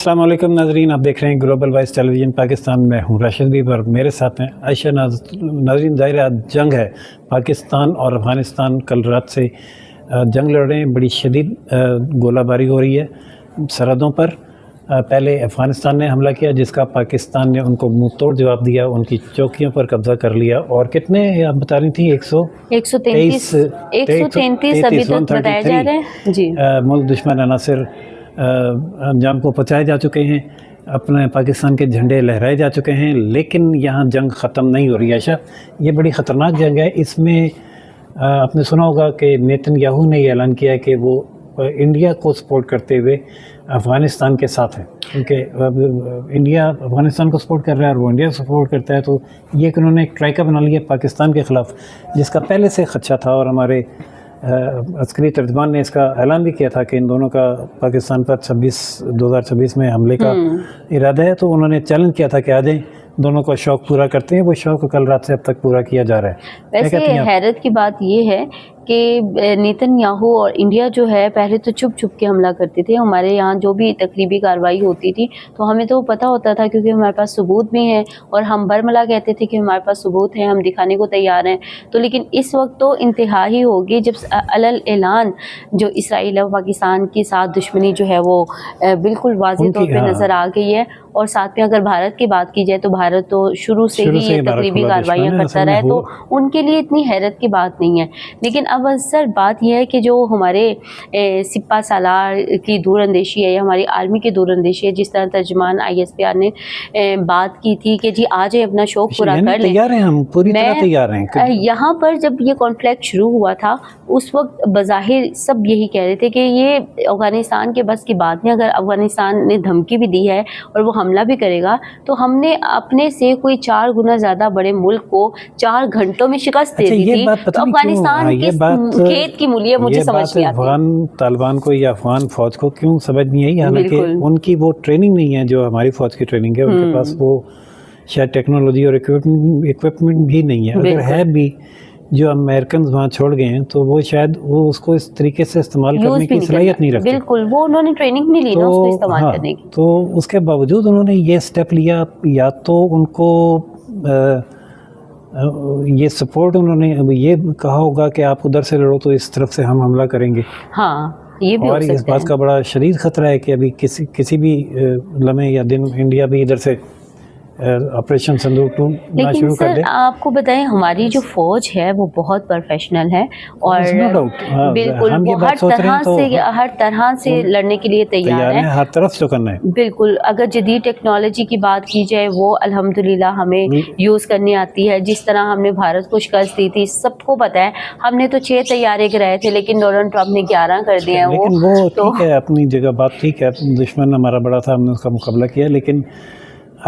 السلام علیکم ناظرین، آپ دیکھ رہے ہیں global voice television Pakistan. میں ہوں راشد بھی اور میرے ساتھ ہیں عائشہ. ناظرین، ظاہر جنگ ہے. پاکستان اور افغانستان کل رات سے جنگ لڑ رہے ہیں. بڑی شدید گولہ باری ہو رہی ہے سرحدوں پر. پہلے افغانستان نے حملہ کیا جس کا پاکستان نے ان کو منہ توڑ جواب دیا، ان کی چوکیوں پر قبضہ کر لیا. اور کتنے آپ بتا رہی تھیں؟ 133 ابھی تک بتایا جا رہا ہے جی. ملک دشمن عناصر انجام کو پہنچائے جا چکے ہیں، اپنے پاکستان کے جھنڈے لہرائے جا چکے ہیں، لیکن یہاں جنگ ختم نہیں ہو رہی. عائشہ، یہ بڑی خطرناک جنگ ہے. اس میں آپ نے سنا ہوگا کہ نیتن یاہو نے یہ اعلان کیا ہے کہ وہ انڈیا کو سپورٹ کرتے ہوئے افغانستان کے ساتھ ہیں، کیونکہ انڈیا افغانستان کو سپورٹ کر رہا ہے اور وہ انڈیا کو سپورٹ کرتا ہے. تو یہ کہ انہوں نے ایک ٹرائکا بنا لیا پاکستان کے خلاف، جس کا پہلے سے خدشہ تھا. اور ہمارے عسکری ترجمان نے اس کا اعلان بھی کیا تھا کہ ان دونوں کا پاکستان پر 2026 میں حملے کا ارادہ ہے. تو انہوں نے چیلنج کیا تھا کہ آ جائیں، دونوں کا شوق پورا کرتے ہیں. وہ شوق کل رات سے اب تک پورا کیا جا رہا ہے. ویسے حیرت کی بات یہ ہے کہ نیتن یاہو اور انڈیا جو ہے پہلے تو چھپ چھپ کے حملہ کرتے تھے. ہمارے یہاں جو بھی تقریبی کارروائی ہوتی تھی تو ہمیں تو پتہ ہوتا تھا، کیونکہ ہمارے پاس ثبوت بھی ہیں اور ہم برملا کہتے تھے کہ ہمارے پاس ثبوت ہیں، ہم دکھانے کو تیار ہیں. تو لیکن اس وقت تو انتہا ہی ہوگی جب علل اعلان جو اسرائیل اور پاکستان کی ساتھ دشمنی جو ہے وہ بالکل واضح طور پہ نظر آ گئی ہے. اور ساتھ میں اگر بھارت کی بات کی جائے تو بھارت تو شروع سے ہی یہ تقریبی کارروائیاں کرتا رہا ہے، تو ان کے لیے اتنی حیرت کی بات نہیں ہے. لیکن اب اصل بات یہ ہے کہ جو ہمارے سپہ سالار کی دور اندیشی ہے یا ہماری آرمی کی دور اندیشی ہے، جس طرح ترجمان ISPR نے بات کی تھی کہ جی آ جائیں اپنا شوق پورا کر لیں. تیار ہیں، ہم پوری طرح تیار ہیں. یہاں پر جب یہ کانفلکٹ شروع ہوا تھا اس وقت بظاہر سب یہی کہہ رہے تھے کہ یہ افغانستان کے بس کی بات نہیں. اگر افغانستان نے دھمکی بھی دی ہے اور وہ حملہ بھی کرے گا تو ہم نے اپنے سے کوئی 4 گنا زیادہ بڑے ملک کو 4 گھنٹوں میں شکست دے دی تھی. تو افغانستان کی کھیت کی مولیہ مجھے سمجھ نہیں آتی. افغان طالبان کو یا افغان فوج کو کیوں سمجھ نہیں آئی؟ حالانکہ ان کی وہ ٹریننگ نہیں ہے جو ہماری فوج کی ٹریننگ ہے. ان کے پاس وہ شاید ٹیکنالوجی اور اکوپمنٹ بھی نہیں ہے. اگر ہے بھی جو امریکنز وہاں چھوڑ گئے ہیں تو وہ شاید وہ اس کو اس طریقے سے استعمال کرنے کی صلاحیت نہیں رکھتے. بالکل، وہ انہوں نے ٹریننگ نہیں لی نا اس کو استعمال کرنے کی. تو اس کے باوجود انہوں نے یہ سٹیپ لیا. یا تو ان کو یہ سپورٹ انہوں نے یہ کہا ہوگا کہ آپ ادھر سے لڑو تو اس طرف سے ہم حملہ کریں گے. ہاں، یہ بھی اور اس بات کا بڑا شدید خطرہ ہے کہ ابھی کسی بھی لمحے یا دن انڈیا بھی ادھر سے آپریشن صندوق ٹو شروع کر دے. آپ کو بتائیں ہماری جو فوج ہے وہ بہت پروفیشنل ہے اور بالکل وہ ہر طرح سے لڑنے کے لیے تیار ہے، ہر طرف سے کرنا ہے. بالکل. اگر جدید ٹیکنالوجی کی بات کی جائے وہ الحمدللہ ہمیں یوز کرنی آتی ہے. جس طرح ہم نے بھارت کو شکست دی تھی سب کو پتہ ہے. ہم نے تو 6 طیارے گرائے تھے لیکن ڈونلڈ ٹرمپ نے 11 کر دیے ہیں. وہ ٹھیک ہے، اپنی جگہ بات ٹھیک ہے. دشمن ہمارا بڑا تھا، ہم نے اس کا مقابلہ کیا، لیکن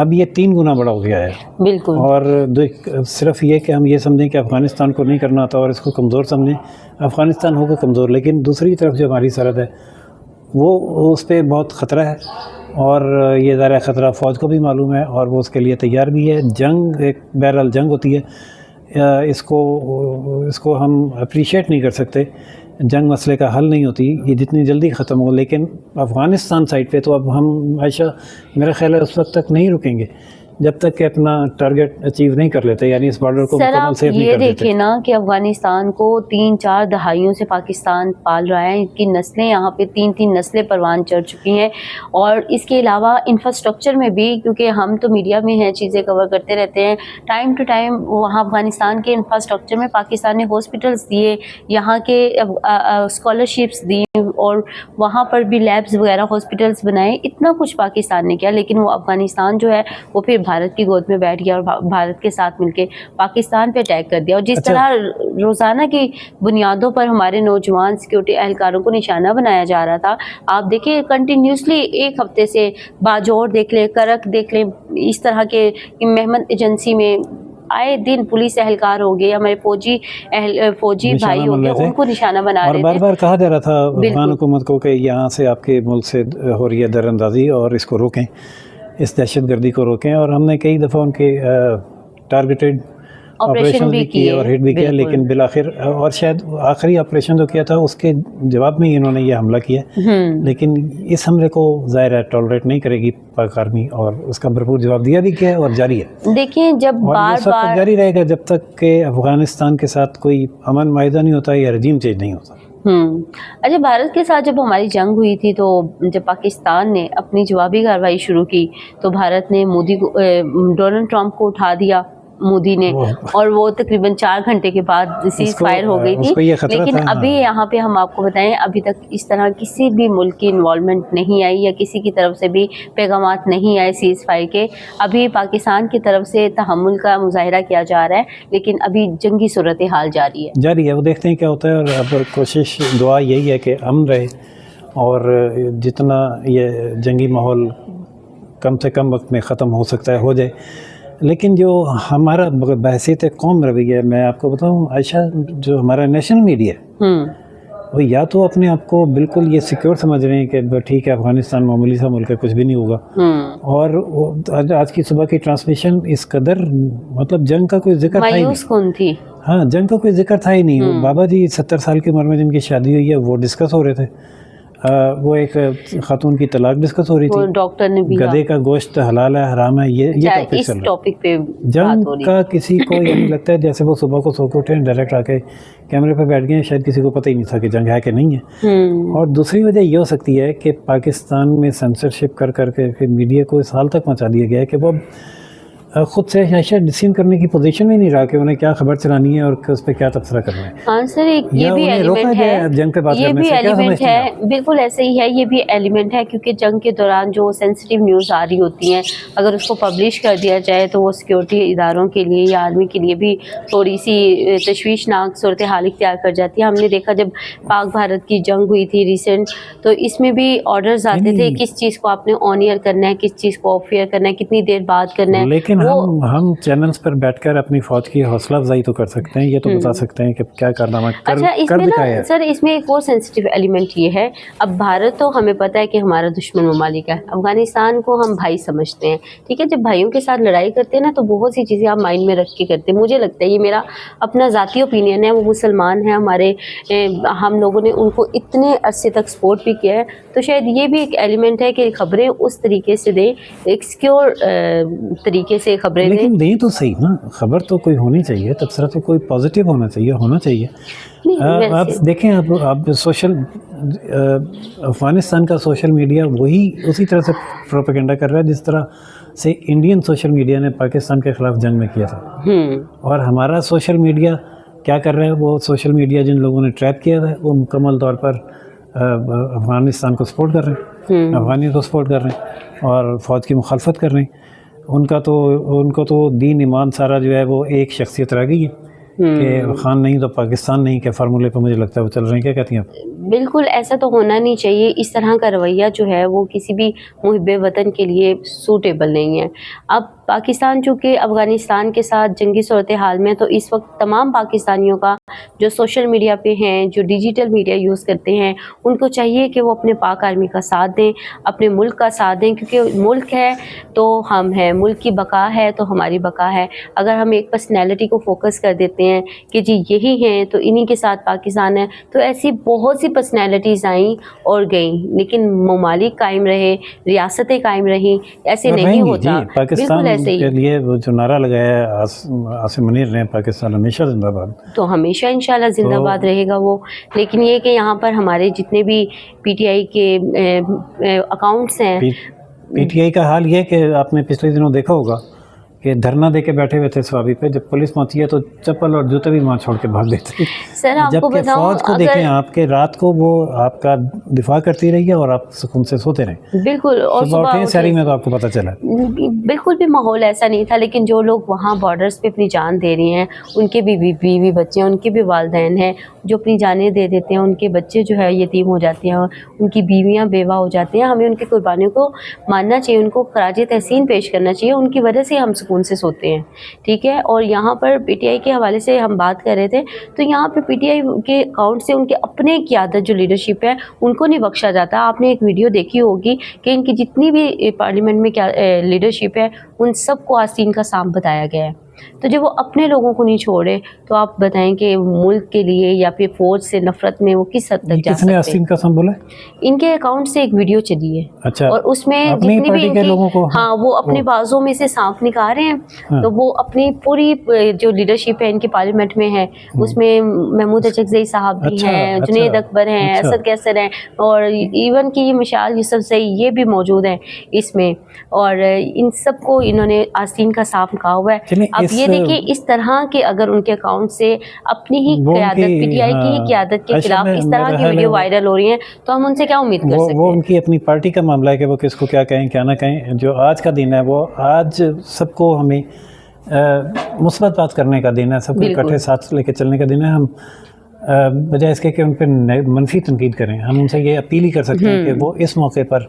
اب یہ 3 گنا بڑا ہو گیا ہے. بالکل. اور صرف یہ کہ ہم یہ سمجھیں کہ افغانستان کو نہیں کرنا تھا اور اس کو کمزور سمجھیں. افغانستان ہوگا کمزور، لیکن دوسری طرف جو ہماری سرحد ہے وہ اس پہ بہت خطرہ ہے. اور یہ ظاہر خطرہ فوج کو بھی معلوم ہے اور وہ اس کے لیے تیار بھی ہے. جنگ ایک بہرحال جنگ ہوتی ہے، اس کو ہم اپریشیٹ نہیں کر سکتے. جنگ مسئلے کا حل نہیں ہوتی، یہ جتنی جلدی ختم ہو. لیکن افغانستان سائٹ پہ تو اب ہم عائشہ میرا خیال ہے اس وقت تک نہیں رکیں گے جب تک کہ اپنا ٹارگٹ اچیو نہیں کر لیتے، یعنی اس بارڈر کو مکمل سیف نہیں کر دیتے. یہ دیکھیں نا کہ افغانستان کو 3-4 دہائیوں سے پاکستان پال رہا ہے. ان کی نسلیں یہاں پہ 3 نسلیں پروان چڑھ چکی ہیں. اور اس کے علاوہ انفراسٹرکچر میں بھی، کیونکہ ہم تو میڈیا میں ہیں، چیزیں کور کرتے رہتے ہیں ٹائم ٹو ٹائم. وہاں افغانستان کے انفراسٹرکچر میں پاکستان نے ہاسپٹلس دیے، یہاں کے اسکالرشپس دی اور وہاں پر بھی لیبز وغیرہ ہاسپٹلس بنائے. اتنا کچھ پاکستان نے کیا، لیکن وہ افغانستان جو ہے وہ پھر بھارت کی گود میں بیٹھ گیا اور بھارت کے ساتھ مل کے پاکستان پہ اٹیک کر دیا. اور جس طرح روزانہ کی بنیادوں پر ہمارے نوجوان سیکورٹی اہلکاروں کو نشانہ بنایا جا رہا تھا، آپ دیکھیں کنٹینیوسلی ایک ہفتے سے باجوڑ دیکھ لیں، کرک دیکھ لیں، اس طرح کے مہمند ایجنسی میں آئے دن پولیس اہلکار ہو گئے، ہمارے فوجی بھائی ہو گئے، ان کو نشانہ بنا رہے تھے. اور بار بار کہا جا رہا تھا افغان حکومت کو کہ یہاں سے آپ کے ملک سے ہو رہی ہے در اندازی اور اس کو روکیں، اس دہشت گردی کو روکیں. اور ہم نے کئی دفعہ ان کے ٹارگیٹڈ آپریشن بھی کیے اور ہٹ بھی کیا، لیکن بالآخر اور شاید آخری آپریشن جو کیا تھا اس کے جواب میں انہوں نے یہ حملہ کیا، لیکن اس حملے کو ظاہر ہے ٹالریٹ نہیں کرے گی پاک آرمی، اور اس کا بھرپور جواب دیا بھی کیا ہے اور جاری ہے. دیکھیں جب بار بار جاری رہے گا جب تک کہ افغانستان کے ساتھ کوئی امن معاہدہ نہیں ہوتا یا رجیم چینج نہیں ہوتا. اچھا، بھارت کے ساتھ جب ہماری جنگ ہوئی تھی تو جب پاکستان نے اپنی جوابی کارروائی شروع کی تو بھارت نے ڈونلڈ ٹرمپ کو اٹھا دیا مودی نے، اور وہ تقریباً 4 گھنٹے کے بعد سیز فائر ہو گئی تھی. لیکن ابھی یہاں پہ ہم آپ کو بتائیں ابھی تک اس طرح کسی بھی ملک کی انوالومنٹ نہیں آئی یا کسی کی طرف سے بھی پیغامات نہیں آئے سیز فائر کے. ابھی پاکستان کی طرف سے تحمل کا مظاہرہ کیا جا رہا ہے، لیکن ابھی جنگی صورتحال جاری ہے. وہ دیکھتے ہیں کیا ہوتا ہے. اور اب کوشش دعا یہی ہے کہ امن رہے اور جتنا یہ جنگی ماحول کم سے کم وقت میں ختم ہو سکتا ہے ہو جائے. لیکن جو ہمارا بحثیت قوم رویہ ہے، میں آپ کو بتاؤں عائشہ، جو ہمارا نیشنل میڈیا ہے وہ یا تو اپنے آپ کو بالکل یہ سیکیور سمجھ رہے ہیں کہ ٹھیک ہے افغانستان معمولی سا ملک ہے، کچھ بھی نہیں ہوگا، اور آج کی صبح کی ٹرانسمیشن اس قدر مطلب جنگ کا کوئی ذکر تھا ہی نہیں. ہاں، جنگ کا کوئی ذکر تھا ہی نہیں. بابا جی 70 سال کی عمر میں جن کی شادی ہوئی ہے وہ ڈسکس ہو رہے تھے. وہ ایک خاتون کی طلاق ڈسکس ہو رہی تھی، ڈاکٹر نے بھی گدھے کا گوشت حلال ہے حرام ہے، یہ ٹاپک پہ جنگ کا کسی کو یہ نہیں لگتا ہے. جیسے وہ صبح کو سو کے اٹھے ڈائریکٹ آ کے کیمرے پہ بیٹھ گئے، شاید کسی کو پتہ ہی نہیں تھا کہ جنگ ہے کہ نہیں ہے. اور دوسری وجہ یہ ہو سکتی ہے کہ پاکستان میں سینسرشپ کر کے میڈیا کو اس حال تک پہنچا دیا گیا ہے کہ وہ خود سے شاید ڈسین کرنے کی پوزیشن میں نہیں رہا کہ انہیں کیا خبر چلانی ہے اور اس پہ کیا تبصرہ کرنا ہے. ہاں سر، یہ بھی ایلیمنٹ ہے، جنگ پہ بات یہ کرنے بھی سے کیا ایلیمنٹ سمجھتے ہیں؟ ہے، بالکل ایسے ہی ہے. یہ بھی ایلیمنٹ ہے کیونکہ جنگ کے دوران جو سینسٹیو نیوز آ رہی ہوتی ہیں اگر اس کو پبلش کر دیا جائے تو وہ سیکیورٹی اداروں کے لیے یا آرمی کے لیے بھی تھوڑی سی تشویشناک صورتحال اختیار کر جاتی ہے. ہم نے دیکھا جب پاک بھارت کی جنگ ہوئی تھی ریسنٹ، تو اس میں بھی آرڈرز آتے تھے کس چیز کو آپ نے آن ایئر کرنا ہے، کس چیز کو آف ایئر کرنا ہے، کتنی دیر بعد کرنا ہے. لیکن ہم چینلز پر بیٹھ کر اپنی فوج کی حوصلہ افزائی تو کر سکتے ہیں، یہ تو بتا سکتے ہیں کہ کیا کارنامہ کر دکھایا ہے. سر اس میں ایک اور سینسٹیو ایلیمنٹ یہ ہے، اب بھارت تو ہمیں پتہ ہے کہ ہمارا دشمن ممالک ہے، افغانستان کو ہم بھائی سمجھتے ہیں، ٹھیک ہے. جب بھائیوں کے ساتھ لڑائی کرتے ہیں نا تو بہت سی چیزیں آپ مائنڈ میں رکھ کے کرتے ہیں. مجھے لگتا ہے یہ میرا اپنا ذاتی اوپینین ہے، وہ مسلمان ہیں ہمارے، ہم لوگوں نے ان کو اتنے عرصے تک سپورٹ بھی کیا ہے، تو شاید یہ بھی ایک ایلیمنٹ ہے کہ خبریں اس طریقے سے دیں، ایک سیکیور طریقے سے خبریں دیں. لیکن دیں تو صحیح نا، خبر تو کوئی ہونی چاہیے، تبصرہ تو کوئی پازیٹیو ہونا چاہیے. آپ دیکھیں، آپ سوشل افغانستان کا سوشل میڈیا وہی اسی طرح سے پروپیگنڈا کر رہا ہے جس طرح سے انڈین سوشل میڈیا نے پاکستان کے خلاف جنگ میں کیا تھا. اور ہمارا سوشل میڈیا کیا کر رہا ہے؟ وہ سوشل میڈیا جن لوگوں نے ٹریپ کیا ہے وہ مکمل طور پر افغانستان کو سپورٹ کر رہے ہیں، افغانیوں کو سپورٹ کر رہے ہیں اور فوج کی مخالفت کر رہے ہیں. ان کو تو دین ایمان سارا جو ہے وہ ایک شخصیت رہ گئی ہے کہ خان نہیں تو پاکستان نہیں کے فارمولے پہ مجھے لگتا ہے وہ چل رہے ہیں. کیا کہتی ہیں آپ؟ بالکل ایسا تو ہونا نہیں چاہیے. اس طرح کا رویہ جو ہے وہ کسی بھی محب وطن کے لیے سوٹیبل نہیں ہے. اب پاکستان چونکہ افغانستان کے ساتھ جنگی صورتحال میں، تو اس وقت تمام پاکستانیوں کا جو سوشل میڈیا پہ ہیں، جو ڈیجیٹل میڈیا یوز کرتے ہیں، ان کو چاہیے کہ وہ اپنے پاک آرمی کا ساتھ دیں، اپنے ملک کا ساتھ دیں، کیونکہ ملک ہے تو ہم ہیں، ملک کی بقا ہے تو ہماری بقا ہے. اگر ہم ایک پرسنالٹی کو فوکس کر دیتے ہیں کہ جی یہی ہیں تو انہی کے ساتھ پاکستان ہے، تو ایسی بہت سی پرسنالٹیز آئیں اور گئیں، لیکن ممالک قائم رہے، ریاستیں قائم رہیں. ایسے نہیں ہوتا. پاکستان کے لیے وہ جو نعرہ لگایا ہے عاصم منیر نے، پاکستان ہمیشہ زندہ باد، تو ہمیشہ انشاءاللہ زندہ باد رہے گا وہ. لیکن یہ کہ یہاں پر ہمارے جتنے بھی پی ٹی آئی کے اکاؤنٹس ہیں، پی ٹی آئی کا حال یہ کہ آپ نے پچھلے دنوں دیکھا ہوگا کہ دھرنا دے کے بیٹھے ہوئے تھے سوابی پہ، جب پولیس پہنچی ہے تو چپل اور جوتے بھی وہاں چھوڑ کے بھاگ دیتے. سر آپ کو جبکہ بتاؤں، فوج کو دیکھیں آپ کے رات کو وہ آپ کا دفاع کرتی رہی ہے اور آپ سکون سے سوتے رہے. بالکل. اور صبح اٹھے سحری میں تو آپ کو پتہ چلا بالکل بھی ماحول ایسا نہیں تھا. لیکن جو لوگ وہاں بارڈرز پہ اپنی جان دے رہی ہیں، ان کے بھی بیوی بچے ہیں، ان کے بھی والدین ہیں جو اپنی جانیں دے دیتے ہیں، ان کے بچے جو ہے یتیم ہو جاتے ہیں، ان کی بیویاں بیوہ ہو جاتی ہیں. ہمیں ان کی قربانیوں کو ماننا چاہیے، ان کو خراج تحسین پیش کرنا چاہیے. ان کی وجہ سے ہم سکون سے سوتے ہیں، ٹھیک ہے. اور یہاں پر پی ٹی آئی کے حوالے سے ہم بات کر رہے تھے، تو یہاں پہ پی ٹی آئی کے اکاؤنٹ سے ان کے اپنے قیادت جو لیڈرشپ ہے ان کو نہیں بخشا جاتا. آپ نے ایک ویڈیو دیکھی ہوگی کہ ان کی جتنی بھی پارلیمنٹ میں لیڈرشپ ہے ان سب کو آستین کا سانپ بتایا گیا ہے. تو جب وہ اپنے لوگوں کو نہیں چھوڑے تو آپ بتائیں کہ ملک کے لیے یا پھر فوج سے نفرت میں وہ کس حد تک جا کس نے سکتے آستین کا سم بولا؟ ان کے اکاؤنٹ سے ایک ویڈیو چلی ہے اچھا، اور اس میں اپنی جتنی بھی پارٹی ان کے کی لوگوں کو، ہاں وہ اپنے بازوں میں سے سانپ نکال رہے ہیں، تو وہ اپنی پوری جو لیڈرشپ ہے ان کی پارلیمنٹ میں ہے، اس میں محمود اچکزئی صاحب بھی ہیں، جنید اکبر ہیں، اسد کیسر ہیں، اور ایون کی مشال یوسفزئی یہ بھی موجود ہیں اس میں، اور ان سب کو انہوں نے آستین کا صاف کہا ہوا ہے۔ اب یہ دیکھیں اس طرح کے اگر ان کے اکاؤنٹ سے اپنی ہی قیادت پی ٹی آئی کی ہی قیادت کے خلاف اس طرح کی ویڈیو وائرل ہو رہی ہیں تو ہم ان سے کیا امید کر سکتے ہیں؟ وہ ان کی اپنی پارٹی کا معاملہ ہے کہ وہ کس کو کیا کہیں کیا نہ کہیں۔ جو آج کا دن ہے وہ آج سب کو ہمیں مثبت بات کرنے کا دن ہے، سب کو اکٹھے ساتھ لے کے چلنے کا دن ہے۔ ہم بجائے اس کے کہ ان پہ منفی تنقید کریں، ہم ان سے یہ اپیل ہی کر سکتے ہیں کہ وہ اس موقع پر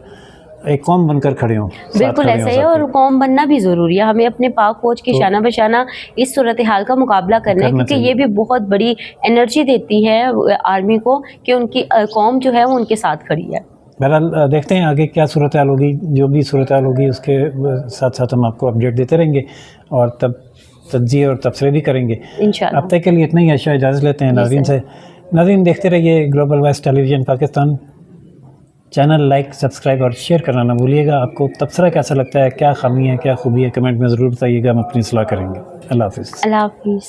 ایک قوم بن کر کھڑے ہوں۔ بالکل ایسا ہی ہے، اور قوم بننا بھی ضروری ہے۔ ہمیں اپنے پاک فوج کی شانہ بشانہ اس صورتحال کا مقابلہ کرنا ہے، کیونکہ یہ بھی بہت بڑی انرجی دیتی ہے آرمی کو کہ ان کی قوم جو ہے وہ ان کے ساتھ کھڑی ہے۔ بہرحال دیکھتے ہیں آگے کیا صورتحال ہوگی، جو بھی صورتحال ہوگی اس کے ساتھ ساتھ ہم آپ کو اپڈیٹ دیتے رہیں گے اور تب تجزیے اور تبصرے بھی کریں گے انشاءاللہ۔ اب تک کے لیے اتنا ہی، عائشہ اجازت لیتے ہیں ناظرین سے۔ ناظرین دیکھتے رہیے global voice television Pakistan, channel like subscribe اور شیئر کرنا نہ بھولیے گا۔ آپ کو تبصرہ کیسا لگتا ہے، کیا خامی ہے کیا خوبی ہے، کمنٹ میں ضرور بتائیے گا، ہم اپنی اصلاح کریں گے۔ اللہ حافظ۔ اللہ حافظ۔